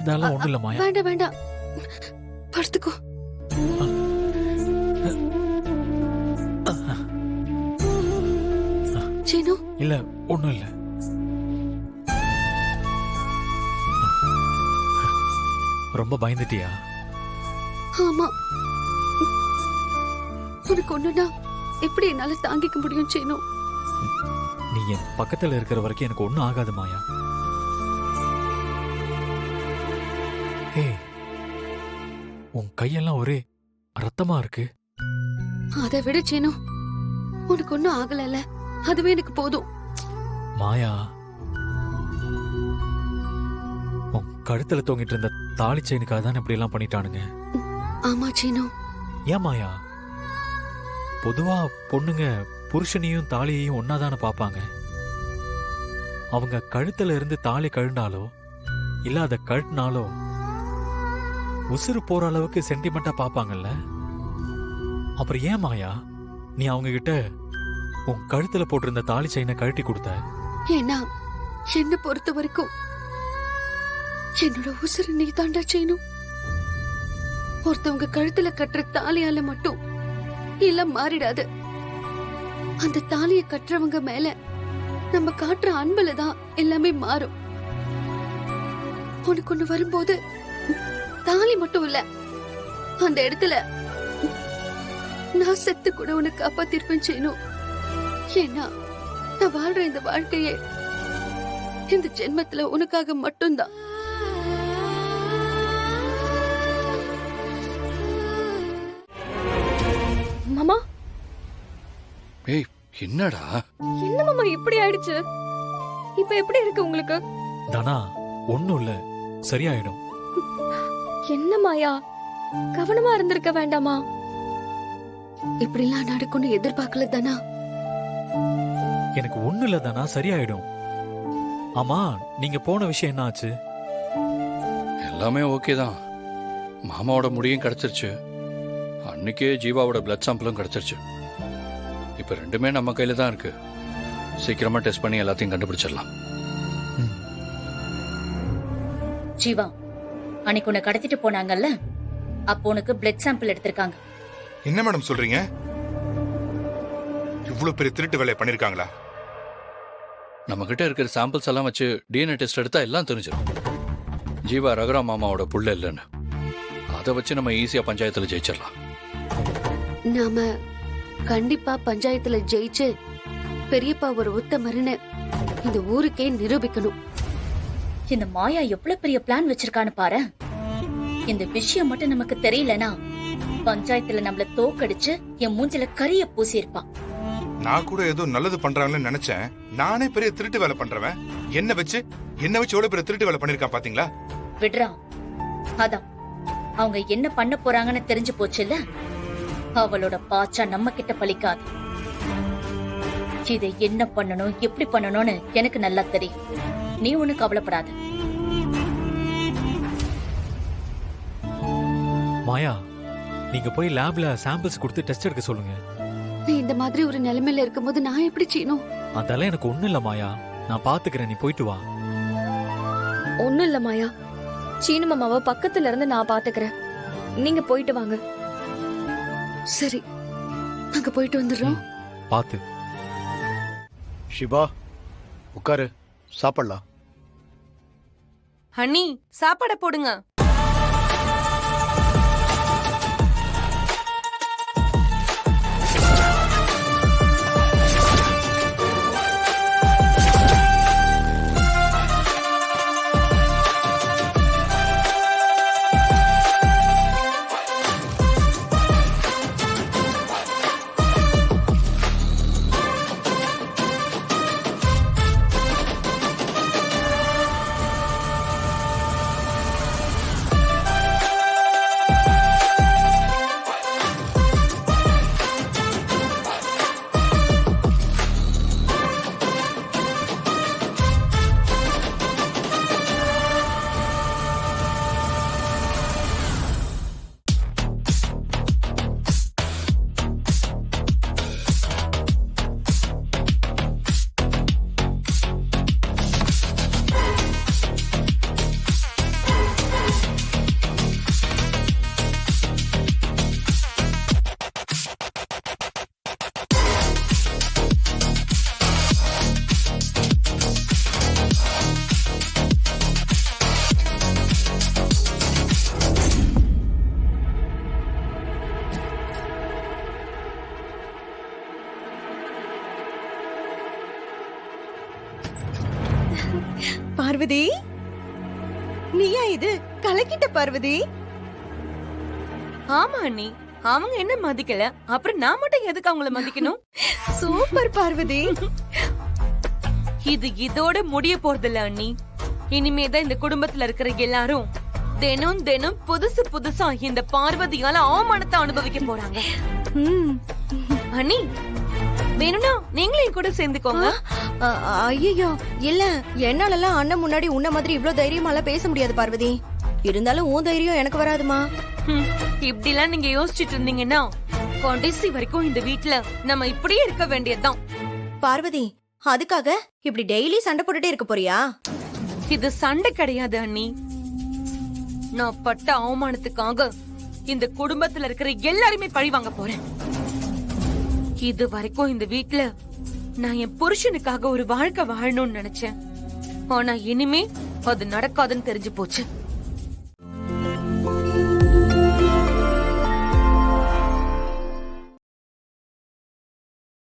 அதெல்லாம் ஒண்ணு இல்ல மாயா. வேண்டாம் வேண்டாம், படுத்துக்கோ. சீனு, இல்ல ஒண்ணும் இல்ல. ரொம்ப பயந்துட்டியா? ஆமா, உனக்கு ஒண்ணுனா எப்படி என்னால தாங்கிக்க முடியும் சீனு? நீ என் பக்கத்துல இருக்கிற வரைக்கும் எனக்கு ஒண்ணும் ஆகாது மாயா. ஏய், உன் கையெல்லாம் ஒரே ரத்தமா இருக்கு. அதை விட சீனு, உனக்கு ஒண்ணும் ஆகல, அதுவே எனக்கு போதும். மாயா, உன் கழுத்துல தொங்கிட்டு இருந்த தாலி செயினுக்காக தான் இப்படி எல்லாம் பண்ணிட்டானுங்க. ஆமா சீனு. ஏன் மாயா? பொதுவா பொண்ணுங்க புருஷனையும் தாலியையும் ஒன்னாதானே பாப்பாங்க. அவங்க கழுத்துல இருந்து தாலி கழுண்டாலோ இல்ல அத கழட்டினாலோ உசுறு போற அளவுக்கு சென்டிமெண்டா பாப்பாங்கல்ல. அப்புறம் ஏன் மாயா நீ அவங்க கிட்ட உன் கழுத்துல போட்டிருந்த தாலி செயினை கழட்டி கொடுத்த? ஏன்னா என்ன பொறுத்த வரைக்கும் என்னோட உசுறு நீ தாண்டா சீனு. ஒருத்தவங்க கழுத்துல கட்டுற தாலியால மட்டும் இல்ல மாறிடாது. அந்த தாலிய கட்டுறவங்க மேல நம்ம காட்டுற அன்புலதான் எல்லாமே மாறும். உனக்கு ஒண்ணு வரும்போது தாலி மட்டும் இல்ல, அந்த இடத்துல நான் செத்து கூட உனக்கு காப்பாத்திருப்பேன் செய்யணும். ஏன்னா நான் வாழ்ற இந்த வாழ்க்கையே இந்த ஜென்மத்துல உனக்காக மட்டும்தான். மாமா, ஏய் என்னடா? என்ன மாமா இப்படி ஆயிடுச்சு? இப்ப எப்படி இருக்கு உங்களுக்கு? தானா ஒண்ணும் இல்ல, சரியாயிடும். என்ன மாயா, கவனமா இருந்திருக்க வேண்டாமா? இப்படிலாம் நடக்கும்னு எதிர்பார்க்கல தானா. எனக்கு ஒண்ணு இல்ல தானா, சரியாயிடும். ஆமா, நீங்க போன விஷயம் என்ன ஆச்சு? எல்லாமே ஓகே தான். மாமாவோட முடியும் கிடைச்சிருச்சு. அன்னைக்கே ஜீவாவோட பிளட் சாம்பிளும் கிடைச்சிருச்சு. இப்ப ரெண்டுமே நம்ம கையில தான் இருக்கு. சீக்கிரமா டெஸ்ட் பண்ணி எல்லாத்தையும் கண்டுபிடிச்சிடலாம். ஜீவா, அன்னைக்கு உன்னை கடத்திட்டு போனாங்கல்ல, அப்போ உனக்கு பிளட் சாம்பிள் எடுத்திருக்காங்க. என்ன மேடம் சொல்றீங்க? இவ்வளவு பெரிய திருட்டு வேலையை பண்ணிருக்காங்களா? நம்ம கிட்ட இருக்கிற சாம்பிள்ஸ் எல்லாம் வச்சு டிஎன்ஏ டெஸ்ட் எடுத்தா எல்லாம் தெரிஞ்சிடும். ஜீவா ரகுராம் மாமாவோட புள்ள இல்லைன்னு. அதை வச்சு நம்ம ஈஸியா பஞ்சாயத்துல ஜெயிச்சிடலாம். நாம கண்டிப்பா பஞ்சாயத்துல ஜெயிச்சு பெரியப்பா ஒரு உத்தமருன்னு இந்த ஊருக்கே நிரூபிக்கணும். இந்த மாயா எவ்வளவு பெரிய பிளான் வச்சிருக்கான்னு பாரு. இந்த விஷயம் மட்டும் நமக்கு தெரியலனா பஞ்சாயத்துல நம்மள தோக்கடிச்சு என் மூஞ்சில கரிய பூசி இருப்பான். நான் கூட ஏதோ நல்லது பண்றாங்கன்னு நினைச்சேன். நானே பெரிய திருட்டு வேலை பண்றவன். என்ன வச்சு எவ்வளவு பெரிய திருட்டு வேலை பண்ணிருக்கான் பாத்தீங்களா? விடுறா. அதான் அவங்க என்ன பண்ண போறாங்கன்னு தெரிஞ்சு போச்சுல்ல. அவளோட பாச்சா நம்ம கிட்ட பலிக்காது. இதை என்ன பண்ணணும் எப்படி பண்ணணும்னு எனக்கு நல்லா தெரியும். நீ ஒண்ணு கவலைப்படாத. மாயா, நீங்க போய் லேப்ல சாம்பிள்ஸ் கொடுத்து டெஸ்ட் எடுக்க சொல்லுங்க. நீ இந்த மாதிரி ஒரு நிலைமையில இருக்கும்போது நான் எப்படி செய்யணும்? அதெல்லாம் எனக்கு ஒண்ணும் இல்ல மாயா, நான் பாத்துக்கிறேன். நீ போயிட்டு வா. ஒண்ணும் இல்ல மாயா, சீனு மாமாவை பக்கத்துல இருந்து நான் பாத்துக்கிறேன். நீங்க போயிட்டு வாங்க. சரி, நாங்க போயிட்டு வந்துடுறோம். பாத்து. ஷிபா, உட்காரு, சாப்பிடலாம். ஹனி, சாப்பாட போடுங்க. பார்வதி, நீயா இது? கலக்கிட்ட பார்வதி. ஆமா அண்ணி, அவங்க என்ன மதிக்கல, அப்புறம் நான் மட்டும் எதுக்கு அவங்கள மதிக்கணும்? சூப்பர் பார்வதி. இது இதோட முடிய போறதில்ல அண்ணி. இனிமேதான் இந்த குடும்பத்துல இருக்கிற எல்லாரும் தினம் தினம் புதுசு புதுசா இந்த பார்வதியால அவமானத்தை அனுபவிக்க போறாங்க. அண்ணி, வேணும்னா நீங்களும் என் கூட சேர்ந்துக்கோங்க. ஐயோ இல்ல, என்னாலலாம் அண்ணன் முன்னாடி உன்ன மாதிரி இவ்ளோ தைரியமாலாம் பேச முடியாது பார்வதி. இருந்தாலும் உன் தைரியம் எனக்கு வராதுமா. இப்படி எல்லாம் நீங்க யோசிச்சுட்டு இருந்தீங்கன்னா கடைசி வரைக்கும் இந்த வீட்ல நம்ம இப்படியே இருக்க வேண்டியதுதான். பார்வதி, அதுக்காக இப்படி டெய்லி சண்டை போட்டுட்டே இருக்க போறியா? இது சண்டை கிடையாது அண்ணி. நான் பட்ட அவமானத்துக்காக இந்த குடும்பத்துல இருக்கிற எல்லாருமே பழி வாங்க போறேன். இது வரைக்கும் இந்த வீட்ல நான் என் புருஷனுக்காக ஒரு வாழ்க்கை வாழணும்னு நினைச்சேன். ஆனா இனிமே அது நடக்காதுன்னு தெரிஞ்சு போச்சு.